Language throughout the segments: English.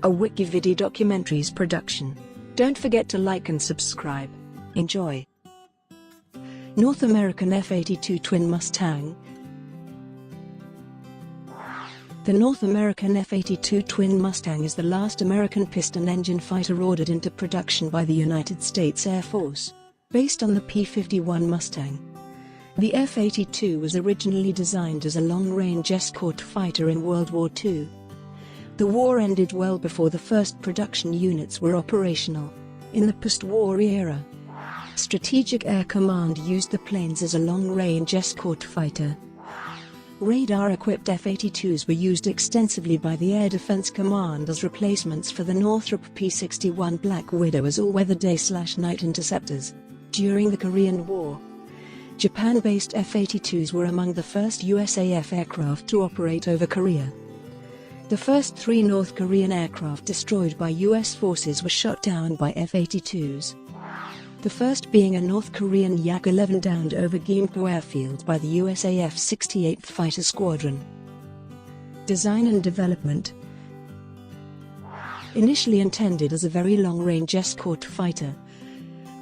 a WikiVidi documentaries production. Don't forget to like and subscribe. Enjoy. North American F-82 Twin Mustang. The North American F-82 Twin Mustang is the last American piston-engine fighter ordered into production by the United States Air Force. Based on the P-51 Mustang, the F-82 was originally designed as a long-range escort fighter in World War II. The war ended well before the first production units were operational. In the post-war era, Strategic Air Command used the planes as a long-range escort fighter. Radar-equipped F-82s were used extensively by the Air Defense Command as replacements for the Northrop P-61 Black Widow as all-weather day/night interceptors. During the Korean War, Japan-based F-82s were among the first USAF aircraft to operate over Korea. The first 3 North Korean aircraft destroyed by U.S. forces were shot down by F-82s. The first being a North Korean Yak-11 downed over Gimpo Airfield by the USAF 68th Fighter Squadron. Design and development. Initially intended as a very long-range escort fighter,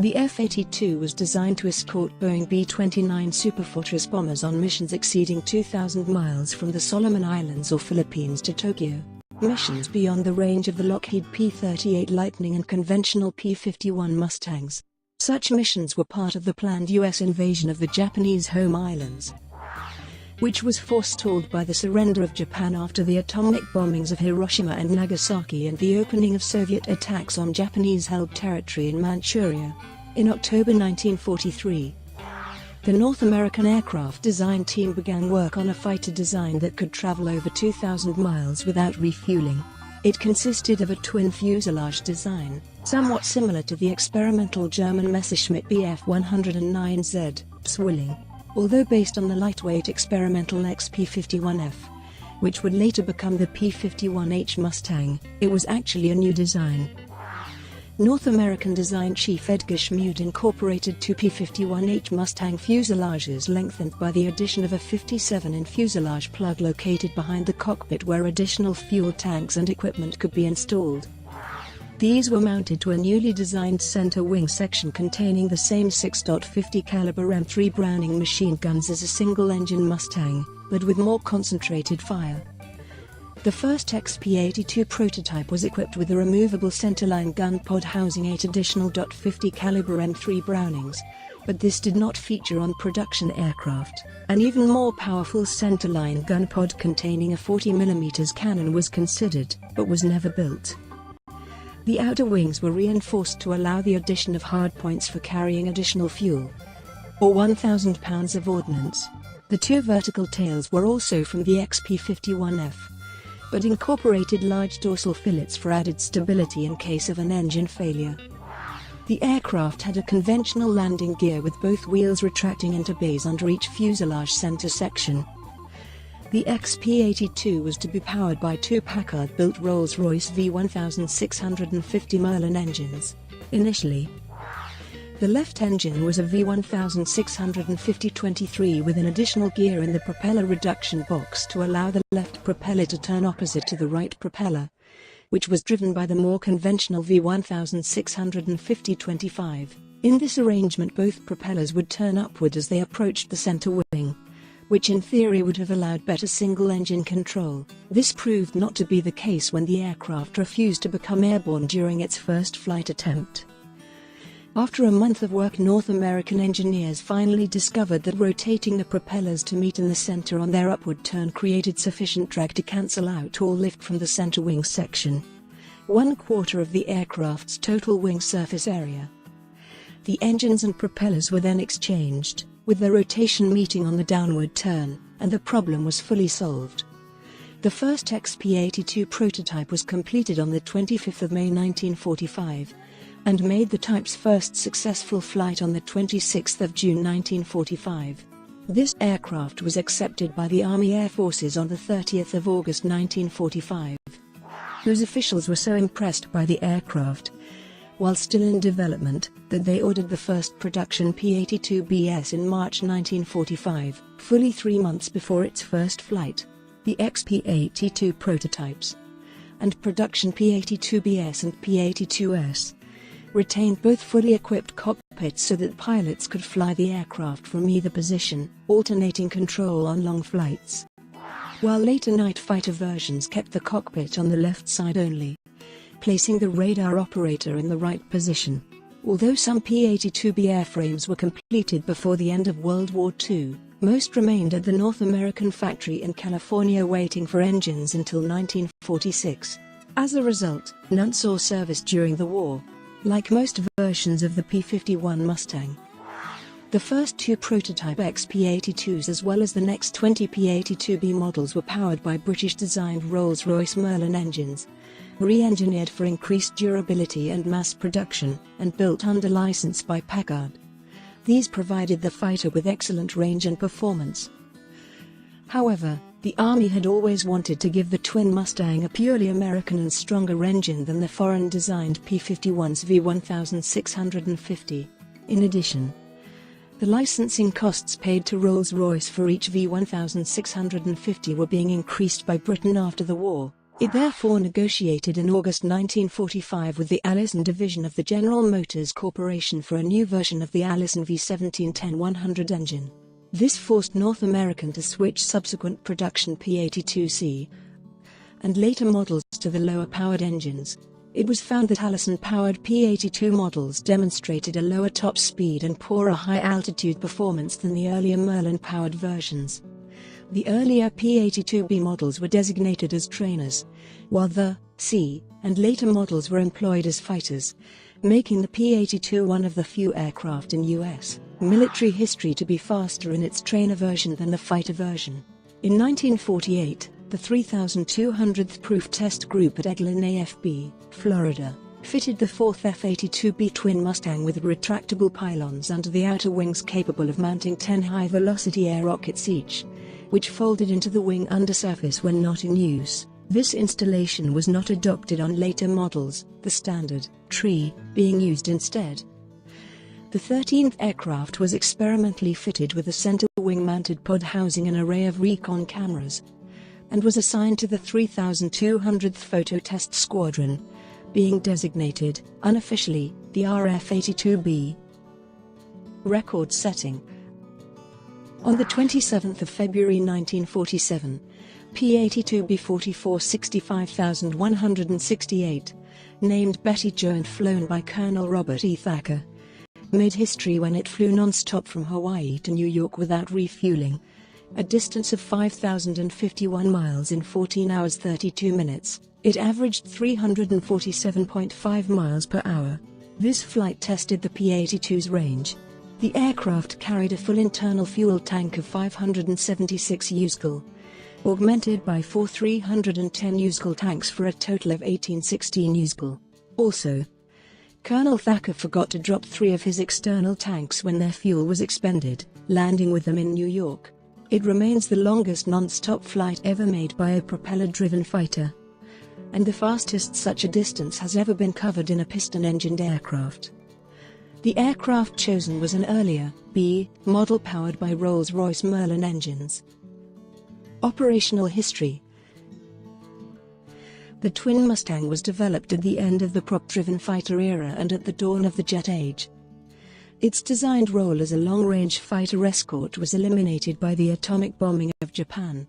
the F-82 was designed to escort Boeing B-29 Superfortress bombers on missions exceeding 2,000 miles from the Solomon Islands or Philippines to Tokyo. Missions beyond the range of the Lockheed P-38 Lightning and conventional P-51 Mustangs. Such missions were part of the planned U.S. invasion of the Japanese home islands, which was forestalled by the surrender of Japan after the atomic bombings of Hiroshima and Nagasaki and the opening of Soviet attacks on Japanese-held territory in Manchuria. In October 1943, the North American aircraft design team began work on a fighter design that could travel over 2,000 miles without refueling. It consisted of a twin fuselage design, somewhat similar to the experimental German Messerschmitt Bf-109Z, Zwilling, although based on the lightweight experimental XP-51F, which would later become the P-51H Mustang. It was actually a new design. North American design chief Edgar Schmude incorporated 2 P-51H Mustang fuselages lengthened by the addition of a 57-in fuselage plug located behind the cockpit where additional fuel tanks and equipment could be installed. These were mounted to a newly designed center wing section containing the same 6.50 caliber M3 Browning machine guns as a single-engine Mustang, but with more concentrated fire. The first XP-82 prototype was equipped with a removable centerline gun pod housing 8 additional .50 caliber M3 Brownings, but this did not feature on production aircraft. An even more powerful centerline gun pod containing a 40mm cannon was considered, but was never built. The outer wings were reinforced to allow the addition of hardpoints for carrying additional fuel, or 1,000 pounds of ordnance. The 2 vertical tails were also from the XP-51F, but incorporated large dorsal fillets for added stability in case of an engine failure. The aircraft had a conventional landing gear with both wheels retracting into bays under each fuselage center section. The XP-82 was to be powered by 2 Packard-built Rolls-Royce V1650 Merlin engines. Initially, the left engine was a V1650-23 with an additional gear in the propeller reduction box to allow the left propeller to turn opposite to the right propeller, which was driven by the more conventional V1650-25. In this arrangement, both propellers would turn upward as they approached the center wing, which in theory would have allowed better single-engine control. This proved not to be the case when the aircraft refused to become airborne during its first flight attempt. After a month of work, North American engineers finally discovered that rotating the propellers to meet in the center on their upward turn created sufficient drag to cancel out all lift from the center wing section, 1/4 of the aircraft's total wing surface area. The engines and propellers were then exchanged, with the rotation meeting on the downward turn, and the problem was fully solved. The first XP-82 prototype was completed on the 25th of May 1945, and made the type's first successful flight on the 26th of June 1945. This aircraft was accepted by the Army Air Forces on the 30th of August 1945, whose officials were so impressed by the aircraft, while still in development, that they ordered the first production P-82BS in March 1945, fully 3 months before its first flight. The XP-82 prototypes and production P-82Bs and P-82s, retained both fully equipped cockpits so that pilots could fly the aircraft from either position, alternating control on long flights. While later night fighter versions kept the cockpit on the left side only, placing the radar operator in the right position. Although some P-82B airframes were completed before the end of World War II, most remained at the North American factory in California waiting for engines until 1946. As a result, none saw service during the war, like most versions of the P-51 Mustang. The first two prototype XP-82s as well as the next 20 P-82B models were powered by British-designed Rolls-Royce Merlin engines, re-engineered for increased durability and mass production, and built under license by Packard. These provided the fighter with excellent range and performance. However, the Army had always wanted to give the twin Mustang a purely American and stronger engine than the foreign-designed P-51's V1650. In addition, the licensing costs paid to Rolls-Royce for each V1650 were being increased by Britain after the war. It therefore negotiated in August 1945 with the Allison division of the General Motors Corporation for a new version of the Allison V1710-100 engine. This forced North American to switch subsequent production P-82C and later models to the lower-powered engines. It was found that Allison-powered P-82 models demonstrated a lower top speed and poorer high-altitude performance than the earlier Merlin-powered versions. The earlier P-82B models were designated as trainers, while the C and later models were employed as fighters, making the P-82 one of the few aircraft in U.S. military history to be faster in its trainer version than the fighter version. In 1948, the 3,200th Proof Test Group at Eglin AFB, Florida, fitted the fourth F-82B twin Mustang with retractable pylons under the outer wings capable of mounting 10 high-velocity air rockets each, which folded into the wing undersurface when not in use. This installation was not adopted on later models, the standard tree being used instead. The 13th aircraft was experimentally fitted with a center wing-mounted pod housing an array of recon cameras, and was assigned to the 3,200th Photo Test Squadron, being designated, unofficially, the RF-82B. Record-setting. On the 27th of February 1947, P-82B 44-65,168, named Betty Jo and flown by Colonel Robert E. Thacker, made history when it flew non-stop from Hawaii to New York without refueling, a distance of 5,051 miles in 14 hours 32 minutes. It averaged 347.5 miles per hour. This flight tested the P-82's range. The aircraft carried a full internal fuel tank of 576 USCL, augmented by 4 310 USCL tanks for a total of 1816 USCL. Also, Colonel Thacker forgot to drop 3 of his external tanks when their fuel was expended, landing with them in New York. It remains the longest non-stop flight ever made by a propeller-driven fighter, and the fastest such a distance has ever been covered in a piston-engined aircraft. The aircraft chosen was an earlier B model powered by Rolls-Royce Merlin engines. Operational history. The twin Mustang was developed at the end of the prop-driven fighter era and at the dawn of the jet age. Its designed role as a long-range fighter escort was eliminated by the atomic bombing of Japan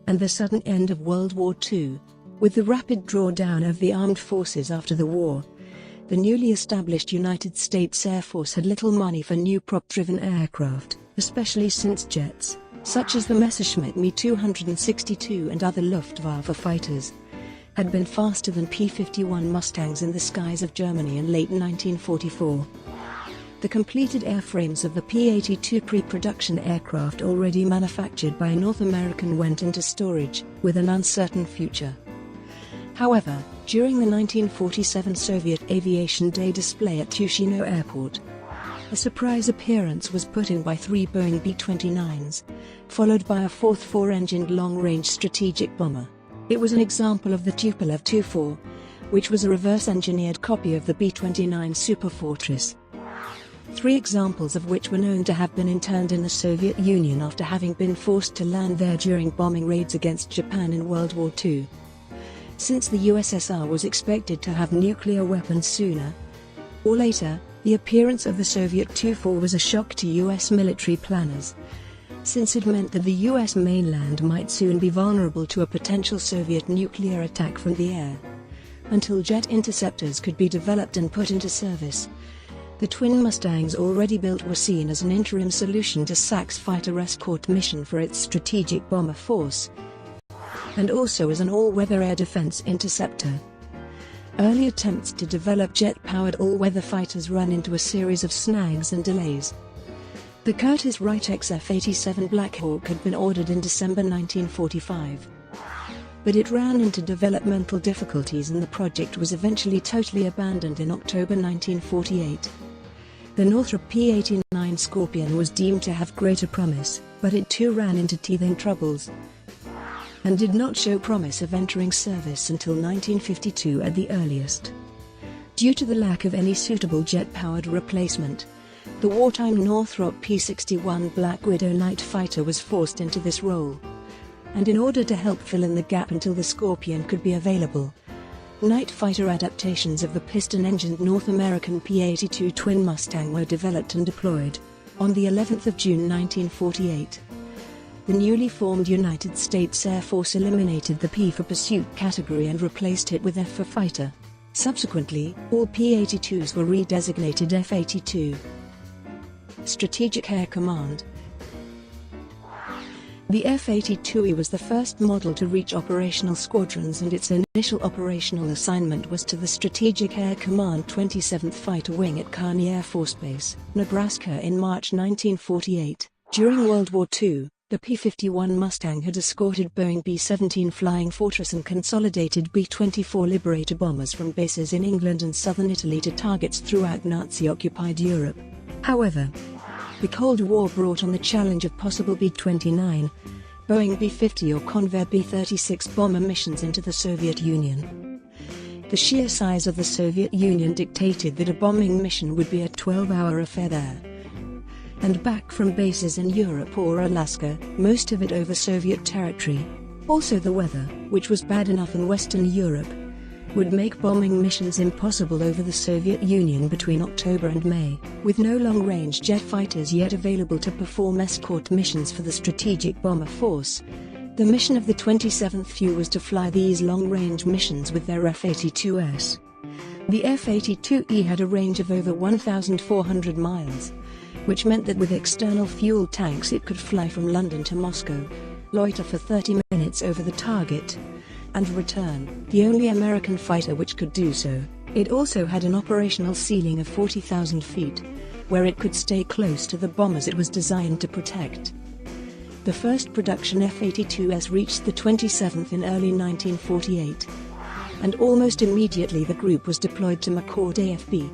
and the sudden end of World War II. With the rapid drawdown of the armed forces after the war, the newly established United States Air Force had little money for new prop-driven aircraft, especially since jets, such as the Messerschmitt Me-262 and other Luftwaffe fighters, had been faster than P-51 Mustangs in the skies of Germany in late 1944. The completed airframes of the P-82 pre-production aircraft already manufactured by North American went into storage, with an uncertain future. However, during the 1947 Soviet Aviation Day display at Tushino Airport, a surprise appearance was put in by 3 Boeing B-29s, followed by a fourth 4-engined long-range strategic bomber. It was an example of the Tupolev Tu-4, which was a reverse-engineered copy of the B-29 Superfortress. 3 examples of which were known to have been interned in the Soviet Union after having been forced to land there during bombing raids against Japan in World War II. since the USSR was expected to have nuclear weapons sooner or later. The appearance of the Soviet Tu-4 was a shock to US military planners, since it meant that the US mainland might soon be vulnerable to a potential Soviet nuclear attack from the air. Until jet interceptors could be developed and put into service, the twin Mustangs already built were seen as an interim solution to SAC's fighter escort mission for its strategic bomber force, and also as an all-weather air defense interceptor. Early attempts to develop jet-powered all-weather fighters ran into a series of snags and delays. The Curtiss-Wright F-87 Black Hawk had been ordered in December 1945, but it ran into developmental difficulties and the project was eventually totally abandoned in October 1948. The Northrop P-89 Scorpion was deemed to have greater promise, but it too ran into teething troubles and did not show promise of entering service until 1952 at the earliest. Due to the lack of any suitable jet-powered replacement, the wartime Northrop P-61 Black Widow night fighter was forced into this role, and in order to help fill in the gap until the Scorpion could be available, night fighter adaptations of the piston-engined North American P-82 twin Mustang were developed and deployed. On the 11th of June 1948, the newly formed United States Air Force eliminated the P for Pursuit category and replaced it with F for Fighter. Subsequently, all P-82s were redesignated F-82. Strategic Air Command. The F-82E was the first model to reach operational squadrons and its initial operational assignment was to the Strategic Air Command 27th Fighter Wing at Kearney Air Force Base, Nebraska in March 1948. During World War II, the P-51 Mustang had escorted Boeing B-17 Flying Fortress and consolidated B-24 Liberator bombers from bases in England and southern Italy to targets throughout Nazi-occupied Europe. However, the Cold War brought on the challenge of possible B-29, Boeing B-50 or Convair B-36 bomber missions into the Soviet Union. The sheer size of the Soviet Union dictated that a bombing mission would be a 12-hour affair there and back from bases in Europe or Alaska, most of it over Soviet territory. Also the weather, which was bad enough in Western Europe, would make bombing missions impossible over the Soviet Union between October and May. With no long-range jet fighters yet available to perform escort missions for the Strategic Bomber Force, the mission of the 27th FU was to fly these long-range missions with their F-82s. The F-82E had a range of over 1,400 miles, which meant that with external fuel tanks it could fly from London to Moscow, loiter for 30 minutes over the target, and return, the only American fighter which could do so. It also had an operational ceiling of 40,000 feet, where it could stay close to the bombers it was designed to protect. The first production F-82s reached the 27th in early 1948, and almost immediately the group was deployed to McChord AFB,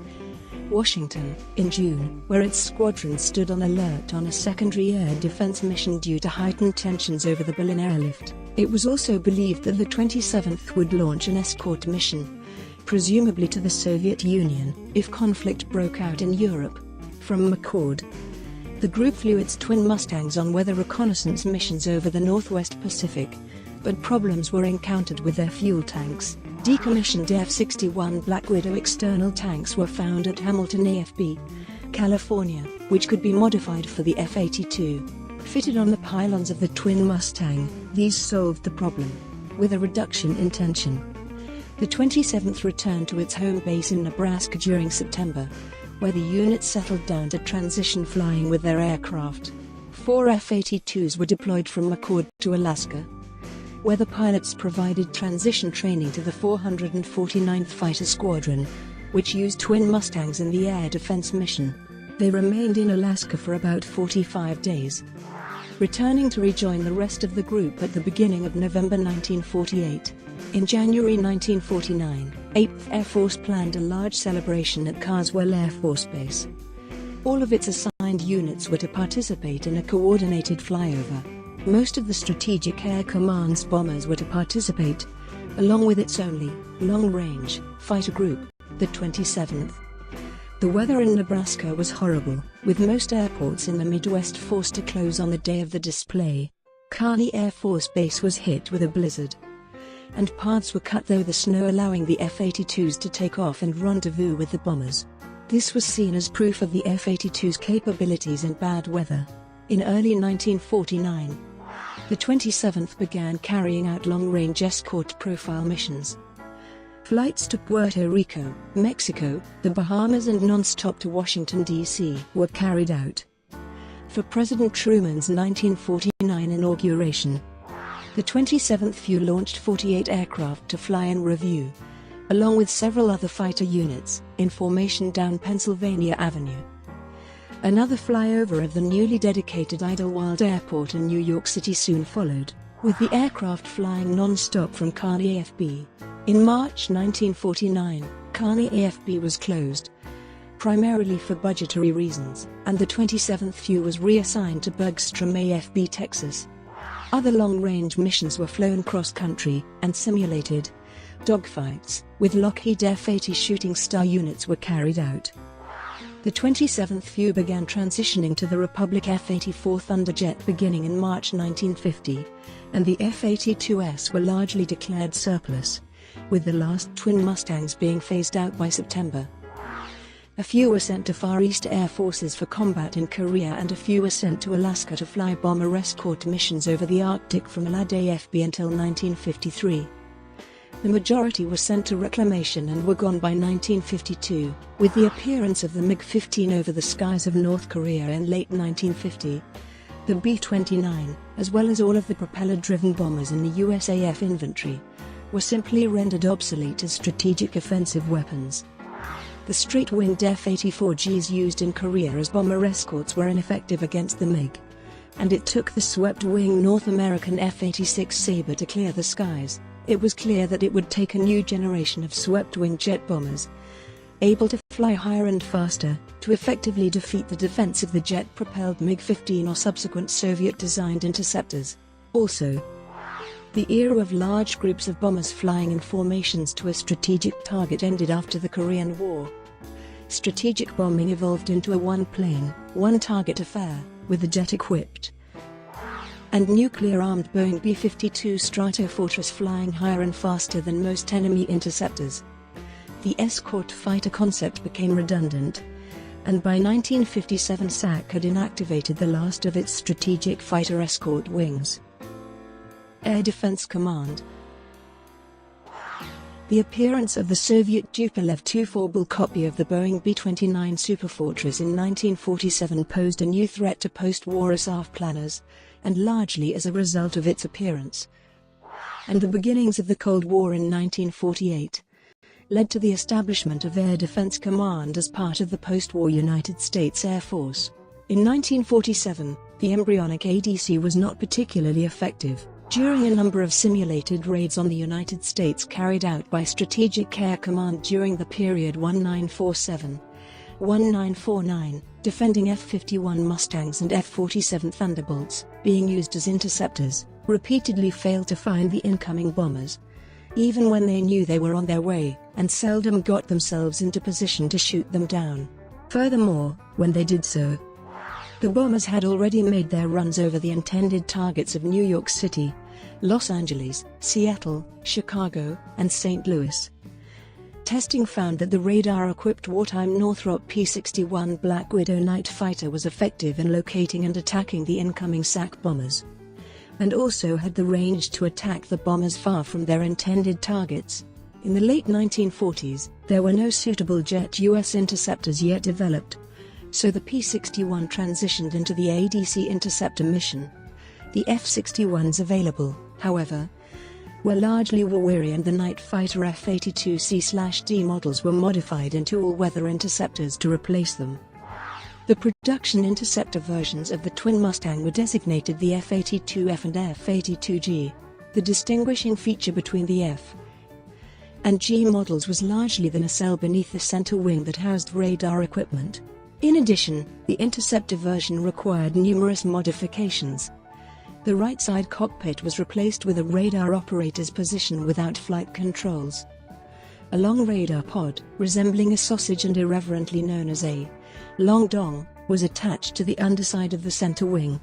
Washington, in June, where its squadron stood on alert on a secondary air defense mission due to heightened tensions over the Berlin airlift. It was also believed that the 27th would launch an escort mission, presumably to the Soviet Union, if conflict broke out in Europe. From McChord, the group flew its twin Mustangs on weather reconnaissance missions over the Northwest Pacific, but problems were encountered with their fuel tanks. Decommissioned F-61 Black Widow external tanks were found at Hamilton AFB, California, which could be modified for the F-82. Fitted on the pylons of the twin Mustang, these solved the problem, with a reduction in tension. The 27th returned to its home base in Nebraska during September, where the unit settled down to transition flying with their aircraft. 4 F-82s were deployed from McChord to Alaska, where the pilots provided transition training to the 449th Fighter Squadron, which used twin Mustangs in the air defense mission. They remained in Alaska for about 45 days, returning to rejoin the rest of the group at the beginning of November 1948. In January 1949, 8th Air Force planned a large celebration at Carswell Air Force Base. All of its assigned units were to participate in a coordinated flyover. Most of the Strategic Air Command's bombers were to participate, along with its only long-range fighter group, the 27th. The weather in Nebraska was horrible, with most airports in the Midwest forced to close on the day of the display. Kearney Air Force Base was hit with a blizzard, and paths were cut through the snow, allowing the F-82s to take off and rendezvous with the bombers. This was seen as proof of the F-82's capabilities in bad weather. In early 1949, the 27th began carrying out long-range escort profile missions. Flights to Puerto Rico, Mexico, the Bahamas and non-stop to Washington, D.C. were carried out. For President Truman's 1949 inauguration, the 27th FU launched 48 aircraft to fly in review, along with several other fighter units, in formation down Pennsylvania Avenue. Another flyover of the newly dedicated Idlewild Airport in New York City soon followed, with the aircraft flying non-stop from Kearny AFB. In March 1949, Kearny AFB was closed, primarily for budgetary reasons, and the 27th FU was reassigned to Bergstrom AFB, Texas. Other long-range missions were flown cross-country, and simulated dogfights with Lockheed F-80 Shooting Star units were carried out. The 27th FU began transitioning to the Republic F-84 Thunderjet beginning in March 1950, and the F-82s were largely declared surplus, with the last twin Mustangs being phased out by September. A few were sent to Far East Air Forces for combat in Korea, and a few were sent to Alaska to fly bomber escort missions over the Arctic from LAD AFB until 1953. The majority were sent to reclamation and were gone by 1952, with the appearance of the MiG-15 over the skies of North Korea in late 1950. The B-29, as well as all of the propeller-driven bombers in the USAF inventory, were simply rendered obsolete as strategic offensive weapons. The straight-winged F-84Gs used in Korea as bomber escorts were ineffective against the MiG, and it took the swept-wing North American F-86 Sabre to clear the skies. It was clear that it would take a new generation of swept-wing jet bombers, able to fly higher and faster, to effectively defeat the defense of the jet-propelled MiG-15 or subsequent Soviet-designed interceptors. Also, the era of large groups of bombers flying in formations to a strategic target ended after the Korean War. Strategic bombing evolved into a one-plane, one-target affair, with the jet equipped and nuclear-armed Boeing B-52 Stratofortress flying higher and faster than most enemy interceptors. The escort fighter concept became redundant, and by 1957 SAC had inactivated the last of its strategic fighter escort wings. Air Defense Command. The appearance of the Soviet Tupolev Tuforble copy of the Boeing B-29 Superfortress in 1947 posed a new threat to post-war USAF planners, and largely as a result of its appearance and the beginnings of the Cold War in 1948, led to the establishment of Air Defense Command as part of the post-war United States Air Force. In 1947, the embryonic ADC was not particularly effective. During a number of simulated raids on the United States carried out by Strategic Air Command during the period 1947-1949, defending F-51 Mustangs and F-47 Thunderbolts, being used as interceptors, repeatedly failed to find the incoming bombers, even when they knew they were on their way, and seldom got themselves into position to shoot them down. Furthermore, when they did so, the bombers had already made their runs over the intended targets of New York City, Los Angeles, Seattle, Chicago, and St. Louis. Testing found that the radar-equipped wartime Northrop P-61 Black Widow night fighter was effective in locating and attacking the incoming SAC bombers, and also had the range to attack the bombers far from their intended targets. In the late 1940s, there were no suitable jet U.S. interceptors yet developed, so the P-61 transitioned into the ADC interceptor mission. The F-61s available, however, were largely war-weary, and the night fighter F-82C/D models were modified into all-weather interceptors to replace them. The production interceptor versions of the twin Mustang were designated the F-82F and F-82G. The distinguishing feature between the F and G models was largely the nacelle beneath the center wing that housed radar equipment. In addition, the interceptor version required numerous modifications. The right side cockpit was replaced with a radar operator's position without flight controls. A long radar pod, resembling a sausage and irreverently known as a long dong, was attached to the underside of the center wing.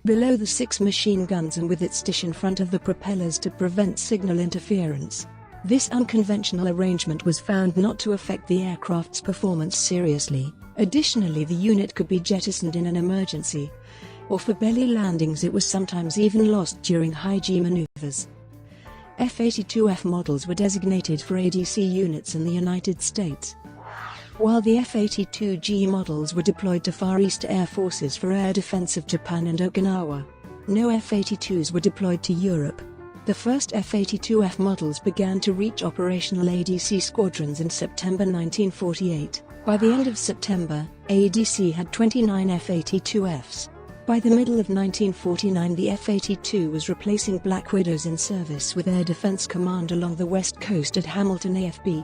below the 6 machine guns and with its dish in front of the propellers to prevent signal interference. This unconventional arrangement was found not to affect the aircraft's performance seriously. Additionally, the unit could be jettisoned in an emergency, or for belly landings it was sometimes even lost during high-G maneuvers. F-82F models were designated for ADC units in the United States, while the F-82G models were deployed to Far East Air Forces for air defense of Japan and Okinawa. No F-82s were deployed to Europe. The first F-82F models began to reach operational ADC squadrons in September 1948. By the end of September, ADC had 29 F-82Fs. By the middle of 1949, the F-82 was replacing Black Widows in service with Air Defense Command along the West Coast at Hamilton AFB,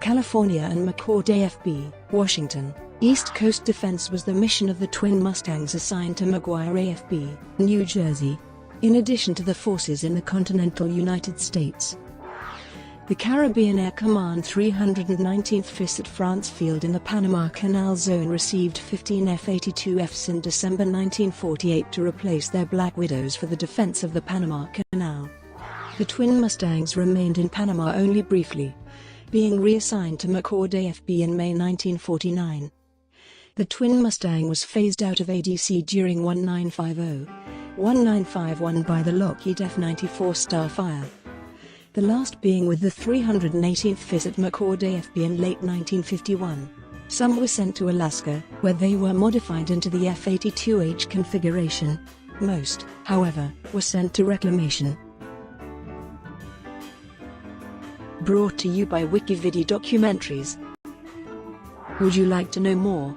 California, and McChord AFB, Washington. East Coast defense was the mission of the twin Mustangs assigned to McGuire AFB, New Jersey, in addition to the forces in the continental United States. The Caribbean Air Command 319th FIS at France Field in the Panama Canal Zone received 15 F-82Fs in December 1948 to replace their Black Widows for the defense of the Panama Canal. The twin Mustangs remained in Panama only briefly, being reassigned to McChord AFB in May 1949. The twin Mustang was phased out of ADC during 1950-1951 by the Lockheed F-94 Starfire, the last being with the 318th FIS at McChord AFB in late 1951. Some were sent to Alaska, where they were modified into the F-82H configuration. Most, however, were sent to reclamation. Brought to you by WikiVidi Documentaries. Would you like to know more?